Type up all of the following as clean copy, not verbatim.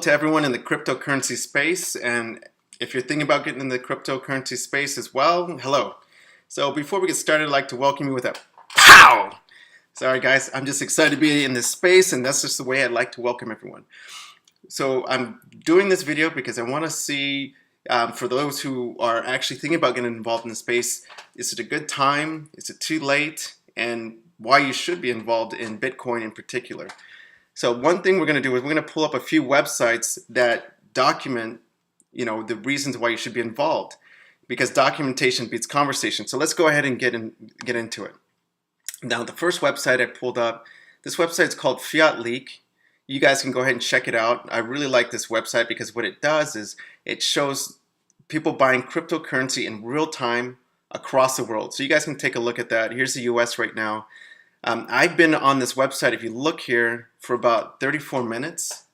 To everyone in the cryptocurrency space, and if you're thinking about getting in the cryptocurrency space as well, hello. So before we get started, I'd like to welcome you with a pow! Sorry guys, I'm just excited to be in this space, and that's just the way I'd like to welcome everyone. So I'm doing this video because I want to see, for those who are actually thinking about getting involved in the space, is it a good time? Is it too late? And why you should be involved in Bitcoin in particular. So one thing we're going to do is we're going to pull up a few websites that document, the reasons why you should be involved, because documentation beats conversation. So let's go ahead and get into it. Now, the first website I pulled up, this website is called Fiat Leak. You guys can go ahead and check it out. I really like this website because what it does is it shows people buying cryptocurrency in real time across the world. So you guys can take a look at that. Here's the US right now. I've been on this website, if you look here, for about 34 minutes.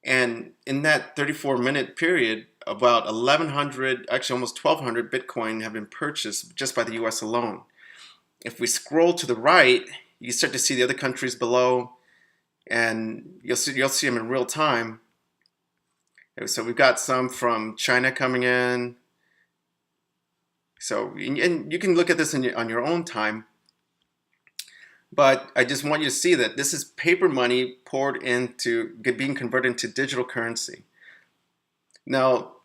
And in that 34-minute period, about 1,100, actually almost 1,200 Bitcoin have been purchased just by the US alone. If we scroll to the right, you start to see the other countries below, and you'll see them in real time. So we've got some from China coming in. So, and you can look at this on your own time. But I just want you to see that this is paper money poured into being converted into digital currency. Now,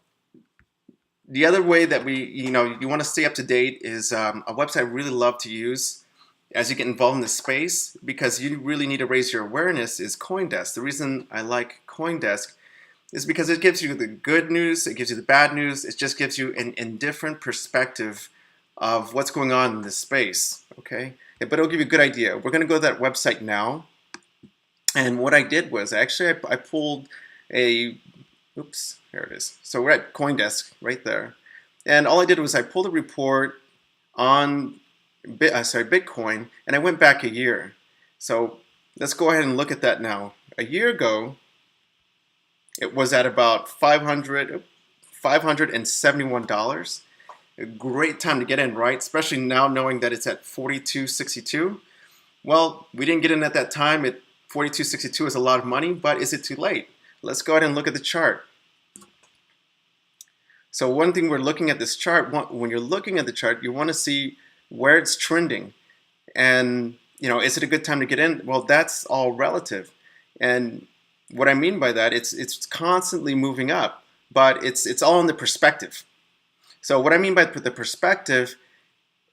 the other way that you want to stay up to date is a website I really love to use as you get involved in this space, because you really need to raise your awareness, is CoinDesk. The reason I like CoinDesk is because it gives you the good news, it gives you the bad news, it just gives you an indifferent perspective of what's going on in this space, okay? But it'll give you a good idea. We're going to go to that website now. And what I did was, actually, I pulled oops, there it is. So we're at CoinDesk right there. And all I did was I pulled a report on Bitcoin, and I went back a year. So let's go ahead and look at that now. A year ago, it was at about $571. A great time to get in, right? Especially now knowing that it's at 42.62. Well, we didn't get in at that time. At 42.62 is a lot of money, but is it too late? Let's go ahead and look at the chart. So one thing we're looking at this chart, when you're looking at the chart, you want to see where it's trending. And, is it a good time to get in? Well, that's all relative. And what I mean by that, it's constantly moving up, but it's all in the perspective. So what I mean by the perspective,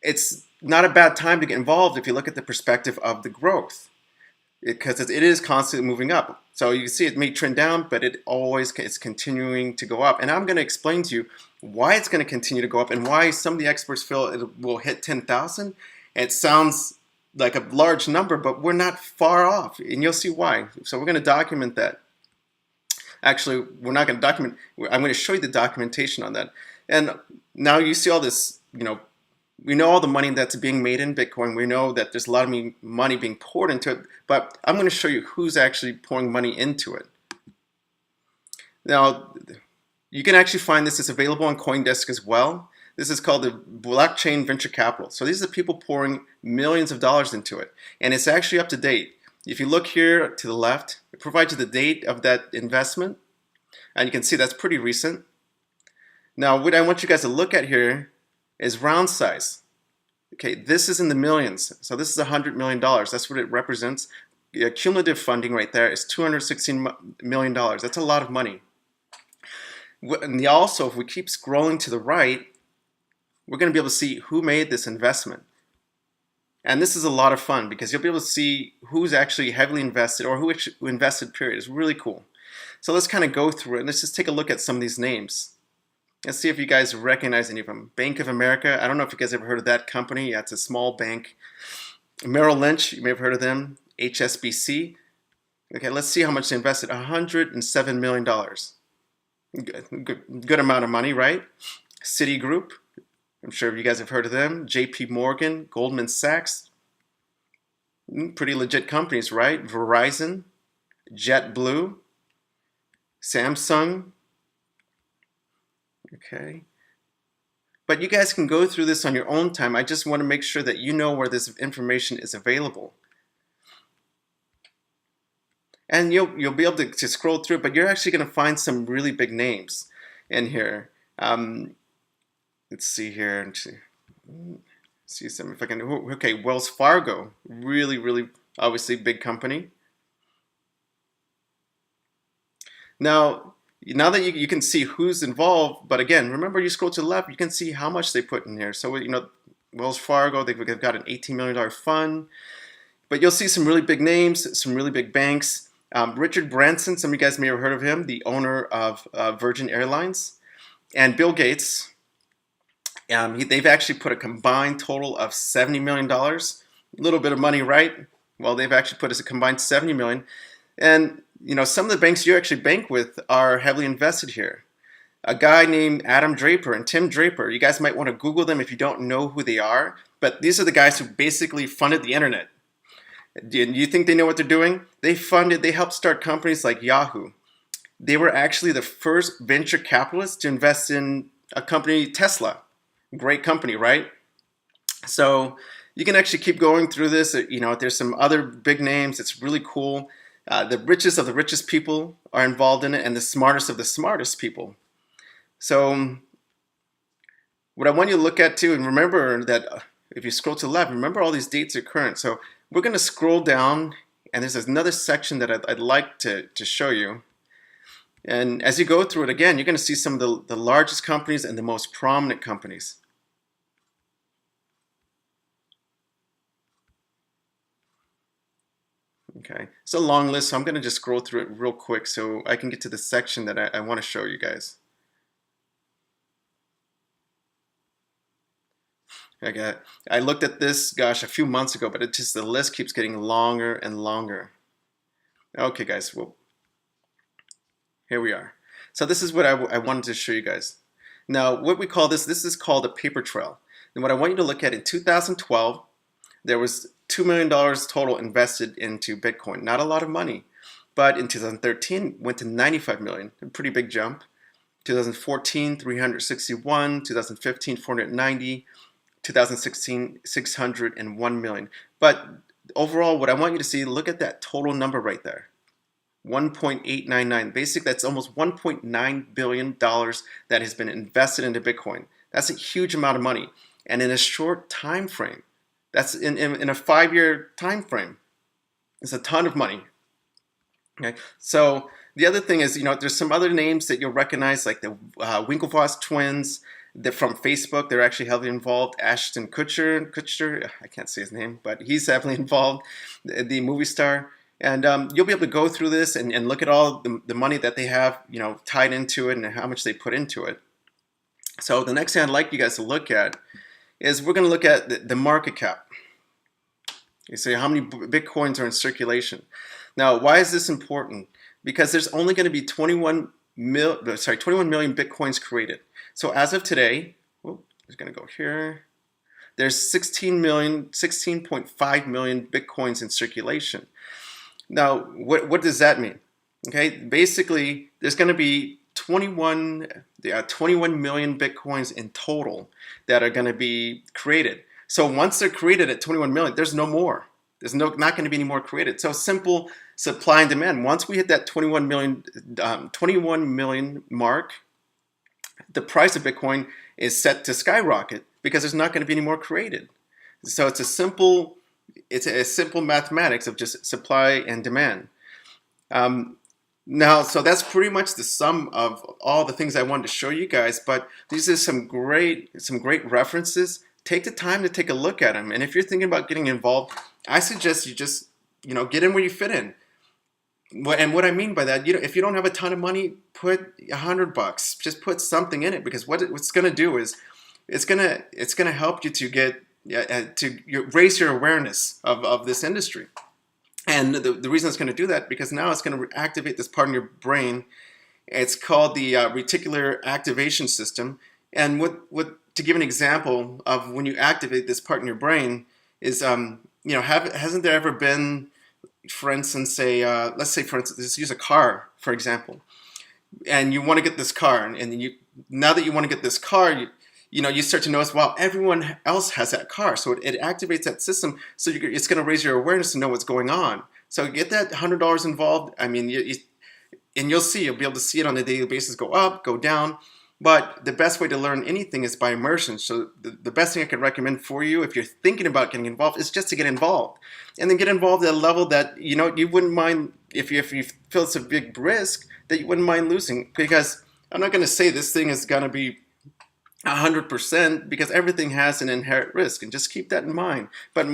it's not a bad time to get involved if you look at the perspective of the growth, because it is constantly moving up. So you can see it may trend down, but it's continuing to go up. And I'm going to explain to you why it's going to continue to go up and why some of the experts feel it will hit 10,000. It sounds like a large number, but we're not far off, and you'll see why. So we're going to document that. Actually, we're not going to document. I'm going to show you the documentation on that. And now you see all this, we know all the money that's being made in Bitcoin. We know that there's a lot of money being poured into it, but I'm going to show you who's actually pouring money into it. Now, you can actually find this is available on CoinDesk as well. This is called the Blockchain Venture Capital. So these are people pouring millions of dollars into it, and it's actually up to date. If you look here to the left, it provides you the date of that investment, and you can see that's pretty recent. Now, what I want you guys to look at here is round size. Okay, this is in the millions. So this is $100 million. That's what it represents. The cumulative funding right there is $216 million. That's a lot of money. And also, if we keep scrolling to the right, we're going to be able to see who made this investment. And this is a lot of fun because you'll be able to see who's actually heavily invested or who invested, period. It's really cool. So let's kind of go through it, and let's just take a look at some of these names. Let's see if you guys recognize any of them. Bank of America. I don't know if you guys ever heard of that company. Yeah, it's a small bank. Merrill Lynch. You may have heard of them. HSBC. Okay, let's see how much they invested. $107 million. Good amount of money, right? Citigroup. I'm sure you guys have heard of them. JP Morgan. Goldman Sachs. Pretty legit companies, right? Verizon. JetBlue. Samsung. Okay. But you guys can go through this on your own time. I just want to make sure that you know where this information is available. and you'll be able to scroll through, but you're actually going to find some really big names in here. Let's see here. See some if I can. Okay, Wells Fargo, really obviously big company. Now that you can see who's involved, but again, remember you scroll to the left, you can see how much they put in here. So Wells Fargo, they've got an $18 million fund, but you'll see some really big names, some really big banks. Richard Branson, some of you guys may have heard of him, the owner of Virgin Airlines, and Bill Gates. They've actually put a combined total of $70 million. A little bit of money, right? Well, they've actually put as a combined $70 million. And some of the banks you actually bank with are heavily invested here. A guy named Adam Draper and Tim Draper. You guys might want to Google them if you don't know who they are. But these are the guys who basically funded the internet. Do you think they know what they're doing? They helped start companies like Yahoo. They were actually the first venture capitalists to invest in a company, Tesla. Great company, right? So you can actually keep going through this. There's some other big names. It's really cool. The richest of the richest people are involved in it, and the smartest of the smartest people. So what I want you to look at too, and remember that if you scroll to the left, remember all these dates are current. So we're going to scroll down, and there's another section that I'd like to show you. And as you go through it again, you're going to see some of the largest companies and the most prominent companies. Okay, it's a long list, so I'm going to just scroll through it real quick so I can get to the section that I want to show you guys. I looked at this, gosh, a few months ago, but the list keeps getting longer and longer. Okay, guys, well, here we are. So this is what I wanted to show you guys. Now, what we call this is called a paper trail. And what I want you to look at, in 2012, there was $2 million total invested into Bitcoin. Not a lot of money, but in 2013, went to $95 million, a pretty big jump. 2014, 361, 2015, 490, 2016, 601 million. But overall, what I want you to see, look at that total number right there. 1.899. Basically, that's almost $1.9 billion that has been invested into Bitcoin. That's a huge amount of money. And in a short time frame, that's in a 5-year time frame. It's a ton of money. Okay. So the other thing is, there's some other names that you'll recognize, like the Winklevoss twins. They're from Facebook. They're actually heavily involved. Ashton Kutcher, I can't say his name, but he's heavily involved, the movie star. And you'll be able to go through this and look at all the money that they have, tied into it and how much they put into it. So the next thing I'd like you guys to look at is we're going to look at the market cap. You see how many Bitcoins are in circulation. Now, why is this important? Because there's only going to be 21 million Bitcoins created. So as of today, I'm going to go here. There's 16.5 million Bitcoins in circulation. Now, what does that mean? Okay, basically, there's going to be 21 million Bitcoins in total that are going to be created. So once they're created at 21 million, there's no more. There's not going to be any more created. So simple supply and demand. Once we hit that 21 million mark, the price of Bitcoin is set to skyrocket because there's not going to be any more created. So it's a simple mathematics of just supply and demand. Now, so that's pretty much the sum of all the things I wanted to show you guys, but these are some great references. Take the time to take a look at them. And if you're thinking about getting involved, I suggest you just, get in where you fit in. And what I mean by that, if you don't have a ton of money, put $100. Just put something in it, because what it's going to do is it's going to help you to get raise your awareness of this industry. And the reason it's going to do that, because now it's going to activate this part in your brain. It's called the reticular activation system. And to give an example of when you activate this part in your brain is, hasn't there ever been, for instance, let's use a car, for example, and you want to get this car, and now that you want to get this car, you start to notice, wow, everyone else has that car. So it activates that system. So it's going to raise your awareness to know what's going on. So get that $100 involved. I mean, and you'll be able to see it on a daily basis go up, go down. But the best way to learn anything is by immersion. So the best thing I could recommend for you if you're thinking about getting involved is just to get involved. And then get involved at a level that, you know, you wouldn't mind, if you feel it's a big risk, that you wouldn't mind losing. Because I'm not going to say this thing is going to be 100%, because everything has an inherent risk, and just keep that in mind. But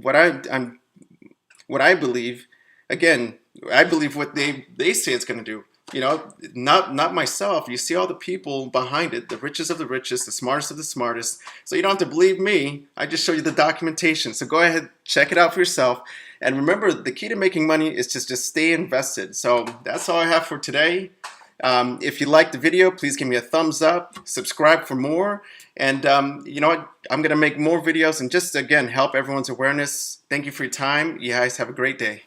what I believe, again, I believe what they say it's going to do. You know, not myself. You see all the people behind it, the richest of the richest, the smartest of the smartest. So you don't have to believe me. I just show you the documentation. So go ahead, check it out for yourself. And remember, the key to making money is to just stay invested. So that's all I have for today. If you liked the video, please give me a thumbs up, subscribe for more, and you know what? I'm going to make more videos and just, again, help everyone's awareness. Thank you for your time. You guys have a great day.